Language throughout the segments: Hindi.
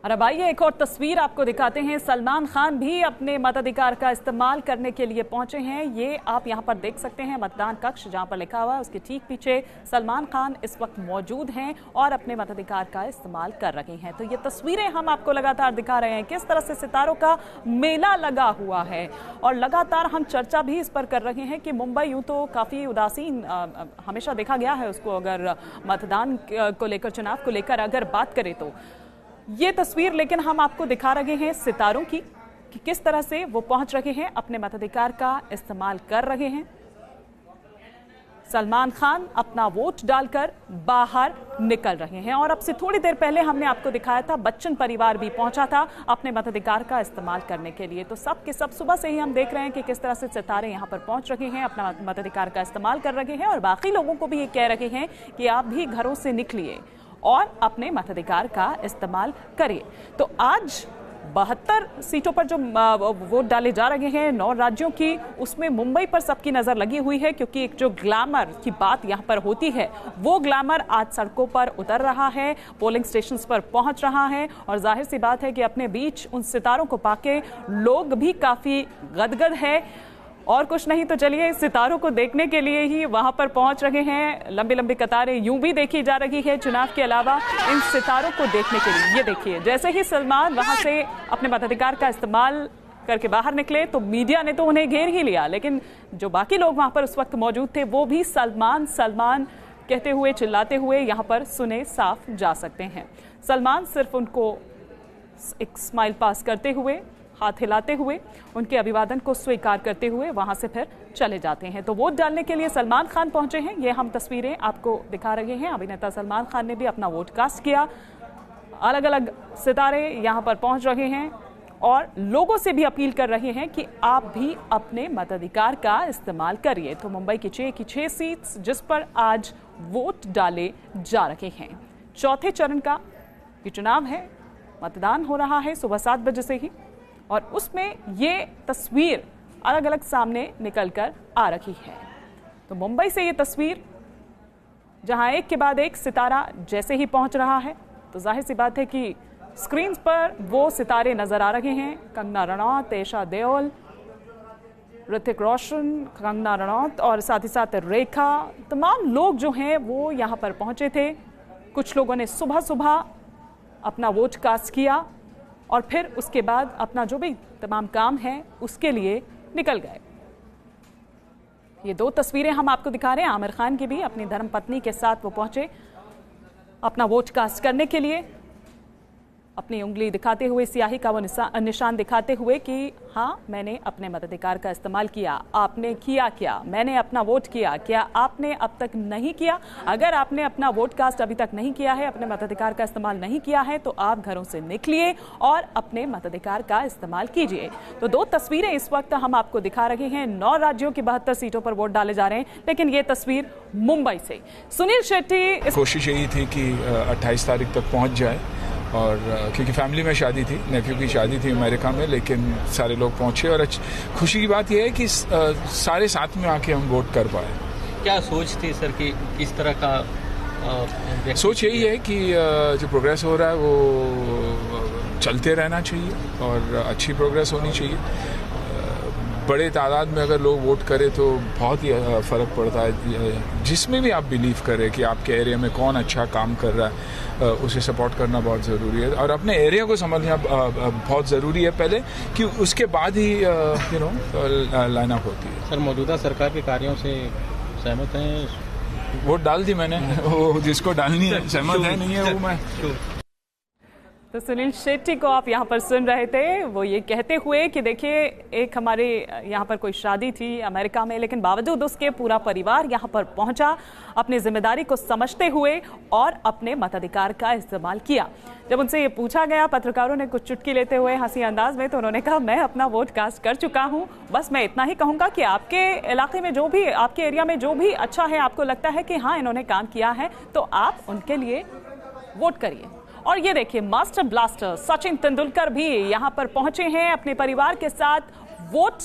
और अब आइए एक और तस्वीर आपको दिखाते हैं। सलमान खान भी अपने मताधिकार का इस्तेमाल करने के लिए पहुंचे हैं। ये आप यहां पर देख सकते हैं मतदान कक्ष जहां पर लिखा हुआ है, उसके ठीक पीछे सलमान खान इस वक्त मौजूद हैं और अपने मताधिकार का इस्तेमाल कर रहे हैं। तो ये तस्वीरें हम आपको लगातार दिखा रहे हैं किस तरह से सितारों का मेला लगा हुआ है और लगातार हम चर्चा भी इस पर कर रहे हैं कि मुंबई यूं तो काफ़ी उदासीन हमेशा देखा गया है उसको, अगर मतदान को लेकर, चुनाव को लेकर अगर बात करें तो ये तस्वीर लेकिन हम आपको दिखा रहे हैं सितारों की कि किस तरह से वो पहुंच रहे हैं, अपने मताधिकार का इस्तेमाल कर रहे हैं। सलमान खान अपना वोट डालकर बाहर निकल रहे हैं और अब से थोड़ी देर पहले हमने आपको दिखाया था बच्चन परिवार भी पहुंचा था अपने मताधिकार का इस्तेमाल करने के लिए। तो सब के सब सुबह से ही हम देख रहे हैं कि किस तरह से सितारे यहां पर पहुंच रहे हैं, अपना मताधिकार का इस्तेमाल कर रहे हैं और बाकी लोगों को भी ये कह रहे हैं कि आप भी घरों से निकलिए और अपने मताधिकार का इस्तेमाल करिए। तो आज 72 सीटों पर जो वोट डाले जा रहे हैं 9 राज्यों की, उसमें मुंबई पर सबकी नजर लगी हुई है क्योंकि एक जो ग्लैमर की बात यहां पर होती है वो ग्लैमर आज सड़कों पर उतर रहा है, पोलिंग स्टेशंस पर पहुंच रहा है और जाहिर सी बात है कि अपने बीच उन सितारों को पाके लोग भी काफी गदगद है और कुछ नहीं तो चलिए सितारों को देखने के लिए ही वहां पर पहुंच रहे हैं। लंबी लंबी कतारें यूं भी देखी जा रही है चुनाव के अलावा इन सितारों को देखने के लिए। ये देखिए, जैसे ही सलमान वहां से अपने मताधिकार का इस्तेमाल करके बाहर निकले तो मीडिया ने तो उन्हें घेर ही लिया, लेकिन जो बाकी लोग वहां पर उस वक्त मौजूद थे वो भी सलमान सलमान कहते हुए, चिल्लाते हुए यहां पर सुने साफ जा सकते हैं। सलमान सिर्फ उनको एक स्माइल पास करते हुए, हाथ हिलाते हुए, उनके अभिवादन को स्वीकार करते हुए वहां से फिर चले जाते हैं। तो वोट डालने के लिए सलमान खान पहुंचे हैं, ये हम तस्वीरें आपको दिखा रहे हैं। अभिनेता सलमान खान ने भी अपना वोट कास्ट किया। अलग अलग सितारे यहां पर पहुंच रहे हैं और लोगों से भी अपील कर रहे हैं कि आप भी अपने मताधिकार का इस्तेमाल करिए। तो मुंबई की 6 की 6 सीट्स जिस पर आज वोट डाले जा रहे हैं। चौथे चरण का ये चुनाव है, मतदान हो रहा है सुबह 7 बजे से ही और उसमें ये तस्वीर अलग अलग सामने निकलकर आ रही है। तो मुंबई से ये तस्वीर जहां एक के बाद एक सितारा जैसे ही पहुंच रहा है तो जाहिर सी बात है कि स्क्रीन पर वो सितारे नजर आ रहे हैं। कंगना रनौत, एशा देओल, ऋतिक रोशन, कंगना रनौत और साथ ही साथ रेखा, तमाम लोग जो हैं वो यहां पर पहुंचे थे। कुछ लोगों ने सुबह सुबह अपना वोट कास्ट किया और फिर उसके बाद अपना जो भी तमाम काम है उसके लिए निकल गए। ये 2 तस्वीरें हम आपको दिखा रहे हैं आमिर खान की भी, अपनी धर्मपत्नी के साथ वो पहुंचे अपना वोट कास्ट करने के लिए, अपनी उंगली दिखाते हुए, स्याही का वो निशान दिखाते हुए कि हाँ मैंने अपने मताधिकार का इस्तेमाल किया। आपने किया क्या? मैंने अपना वोट किया। क्या आपने अब तक नहीं किया? अगर आपने अपना वोट कास्ट अभी तक नहीं किया है, अपने मताधिकार का इस्तेमाल नहीं किया है तो आप घरों से निकलिए और अपने मताधिकार का इस्तेमाल कीजिए। तो 2 तस्वीरें इस वक्त हम आपको दिखा रहे हैं। 9 राज्यों की 72 सीटों पर वोट डाले जा रहे हैं, लेकिन ये तस्वीर मुंबई से। सुनील शेट्टी, कोशिश यही थी कि 28 तारीख तक पहुंच जाए और क्योंकि फैमिली में शादी थी, नेफ्यू की शादी थी अमेरिका में, लेकिन सारे लोग पहुंचे और खुशी की बात यह है कि सारे साथ में आके हम वोट कर पाए। क्या सोच थी सर कि किस तरह का? सोच यही है कि जो प्रोग्रेस हो रहा है वो चलते रहना चाहिए और अच्छी प्रोग्रेस होनी चाहिए। बड़े तादाद में अगर लोग वोट करें तो बहुत ही फ़र्क पड़ता है। जिसमें भी आप बिलीव करें कि आपके एरिया में कौन अच्छा काम कर रहा है उसे सपोर्ट करना बहुत ज़रूरी है और अपने एरिया को समझना बहुत ज़रूरी है पहले, कि उसके बाद ही लाइन अप होती है। सर, मौजूदा सरकार के कार्यों से सहमत हैं? वोट डाल दी मैंने, वो जिसको डालनी है, सहमत है नहीं है वो मैं। तो सुनील शेट्टी को आप यहाँ पर सुन रहे थे, वो ये कहते हुए कि देखिए एक हमारे यहाँ पर कोई शादी थी अमेरिका में, लेकिन बावजूद उसके पूरा परिवार यहाँ पर पहुँचा अपनी जिम्मेदारी को समझते हुए और अपने मताधिकार का इस्तेमाल किया। जब उनसे ये पूछा गया पत्रकारों ने कुछ चुटकी लेते हुए हंसी अंदाज में, तो उन्होंने कहा मैं अपना वोट कास्ट कर चुका हूँ। बस मैं इतना ही कहूँगा कि आपके इलाके में जो भी, आपके एरिया में जो भी अच्छा है, आपको लगता है कि हाँ इन्होंने काम किया है, तो आप उनके लिए वोट करिए। और ये देखिए मास्टर ब्लास्टर सचिन तेंदुलकर भी यहाँ पर पहुंचे हैं अपने परिवार के साथ वोट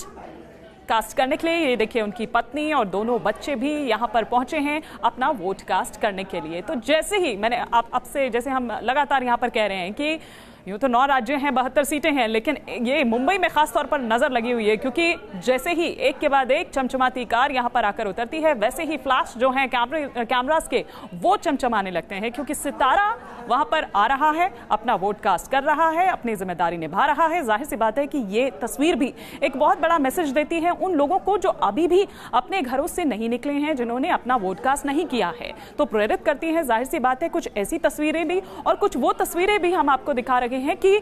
कास्ट करने के लिए। ये देखिए उनकी पत्नी और दोनों बच्चे भी यहाँ पर पहुंचे हैं अपना वोट कास्ट करने के लिए। तो जैसे ही मैंने आपसे, जैसे हम लगातार यहाँ पर कह रहे हैं कि यूं तो 9 राज्य हैं, 72 सीटें हैं, लेकिन ये मुंबई में खास तौर पर नजर लगी हुई है क्योंकि जैसे ही एक के बाद एक चमचमाती कार यहां पर आकर उतरती है, वैसे ही फ्लैश जो हैं कैमरास के वो चमचमाने लगते हैं क्योंकि सितारा वहां पर आ रहा है, अपना वोट कास्ट कर रहा है, अपनी जिम्मेदारी निभा रहा है। जाहिर सी बात है कि ये तस्वीर भी एक बहुत बड़ा मैसेज देती है उन लोगों को जो अभी भी अपने घरों से नहीं निकले हैं, जिन्होंने अपना वोट कास्ट नहीं किया है, तो प्रेरित करती है। जाहिर सी बात है कुछ ऐसी तस्वीरें भी और कुछ वो तस्वीरें भी हम आपको दिखा रहे हैं कि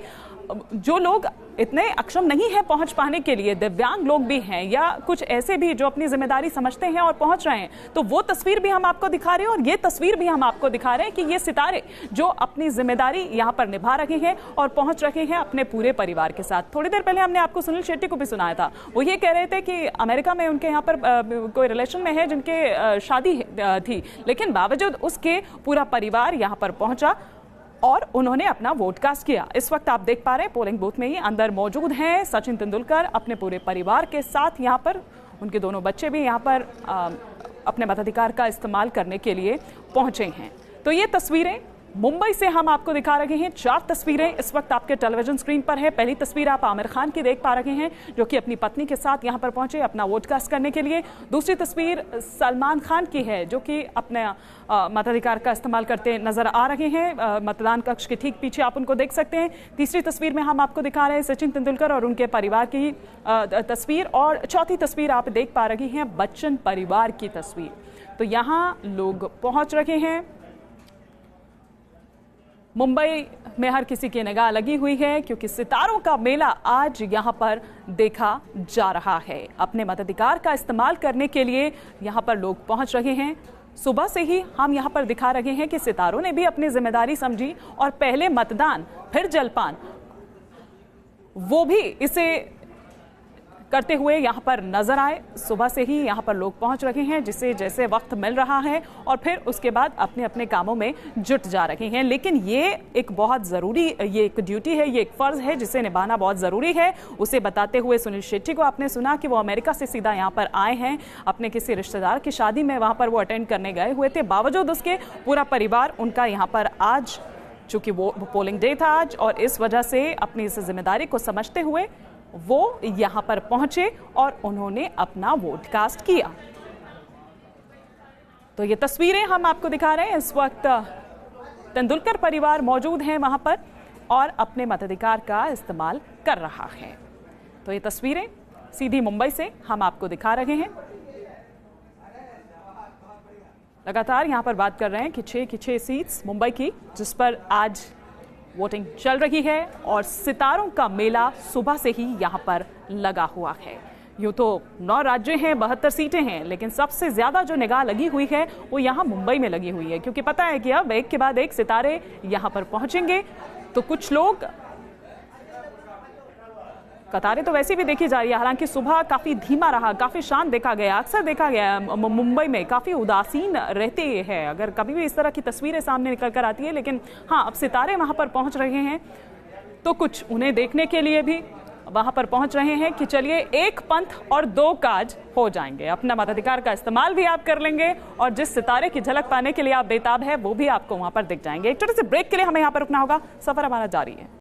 जो लोग इतने अक्षम नहीं है पहुंच पाने के लिए, दिव्यांग लोग भी हैं या कुछ ऐसे भी जो अपनी जिम्मेदारी समझते हैं और पहुंच रहे हैं, तो वो तस्वीर भी हम आपको दिखा रहे हैं और ये तस्वीर भी हम आपको दिखा रहे हैं कि ये सितारे जो अपनी जिम्मेदारी यहां पर निभा रहे हैं और पहुंच रहे हैं अपने पूरे परिवार के साथ। थोड़ी देर पहले हमने आपको सुनील शेट्टी को भी सुनाया था, वो ये कह रहे थे कि अमेरिका में उनके यहाँ पर कोई रिलेशन में है जिनके शादी थी, लेकिन बावजूद उसके पूरा परिवार यहाँ पर पहुंचा और उन्होंने अपना वोट कास्ट किया। इस वक्त आप देख पा रहे हैं पोलिंग बूथ में ही अंदर मौजूद हैं सचिन तेंदुलकर अपने पूरे परिवार के साथ। यहाँ पर उनके दोनों बच्चे भी यहाँ पर अपने मताधिकार का इस्तेमाल करने के लिए पहुंचे हैं। तो ये तस्वीरें मुंबई से हम आपको दिखा रहे हैं। 4 तस्वीरें इस वक्त आपके टेलीविजन स्क्रीन पर है। पहली तस्वीर आप आमिर खान की देख पा रहे हैं जो कि अपनी पत्नी के साथ यहां पर पहुंचे अपना वोट कास्ट करने के लिए। दूसरी तस्वीर सलमान खान की है जो कि अपने मताधिकार का इस्तेमाल करते नजर आ रहे हैं। मतदान कक्ष के ठीक पीछे आप उनको देख सकते हैं। तीसरी तस्वीर में हम आपको दिखा रहे हैं सचिन तेंदुलकर और उनके परिवार की तस्वीर और चौथी तस्वीर आप देख पा रही हैं बच्चन परिवार की तस्वीर। तो यहाँ लोग पहुंच रहे हैं। मुंबई में हर किसी की निगाह लगी हुई है क्योंकि सितारों का मेला आज यहां पर देखा जा रहा है। अपने मताधिकार का इस्तेमाल करने के लिए यहां पर लोग पहुंच रहे हैं। सुबह से ही हम यहां पर दिखा रहे हैं कि सितारों ने भी अपनी जिम्मेदारी समझी और पहले मतदान फिर जलपान, वो भी इसे करते हुए यहाँ पर नजर आए। सुबह से ही यहाँ पर लोग पहुंच रहे हैं जिसे जैसे वक्त मिल रहा है और फिर उसके बाद अपने अपने कामों में जुट जा रहे हैं। लेकिन ये एक बहुत ज़रूरी, ये एक ड्यूटी है, ये एक फ़र्ज़ है जिसे निभाना बहुत ज़रूरी है। उसे बताते हुए सुनील शेट्टी को आपने सुना कि वो अमेरिका से सीधा यहाँ पर आए हैं, अपने किसी रिश्तेदार की शादी में वहाँ पर वो अटेंड करने गए हुए थे। बावजूद उसके पूरा परिवार उनका यहाँ पर आज, चूँकि वो पोलिंग डे था आज, और इस वजह से अपनी इस जिम्मेदारी को समझते हुए वो यहां पर पहुंचे और उन्होंने अपना वोट कास्ट किया। तो ये तस्वीरें हम आपको दिखा रहे हैं। इस वक्त तेंदुलकर परिवार मौजूद हैं वहां पर और अपने मताधिकार का इस्तेमाल कर रहा है। तो ये तस्वीरें सीधी मुंबई से हम आपको दिखा रहे हैं। लगातार यहां पर बात कर रहे हैं कि 6 की 6 सीट्स मुंबई की जिस पर आज वोटिंग चल रही है और सितारों का मेला सुबह से ही यहां पर लगा हुआ है। यूं तो 9 राज्य हैं, 72 सीटें हैं, लेकिन सबसे ज्यादा जो निगाह लगी हुई है वो यहां मुंबई में लगी हुई है क्योंकि पता है कि अब एक के बाद एक सितारे यहां पर पहुंचेंगे। तो कुछ लोग, कतारें तो वैसे भी देखी जा रही है, हालांकि सुबह काफी धीमा रहा, काफी शांत देखा गया। अक्सर देखा गया मुंबई में काफी उदासीन रहते हैं, अगर कभी भी इस तरह की तस्वीरें सामने निकल कर आती है। लेकिन हाँ, अब सितारे वहां पर पहुंच रहे हैं तो कुछ उन्हें देखने के लिए भी वहां पर पहुंच रहे हैं कि चलिए एक पंथ और 2 काज हो जाएंगे। अपना मताधिकार का इस्तेमाल भी आप कर लेंगे और जिस सितारे की झलक पाने के लिए आप बेताब है वो भी आपको वहां पर दिख जाएंगे। एक छोटे से ब्रेक के लिए हमें यहाँ पर रुकना होगा, सफर हमारा जारी है।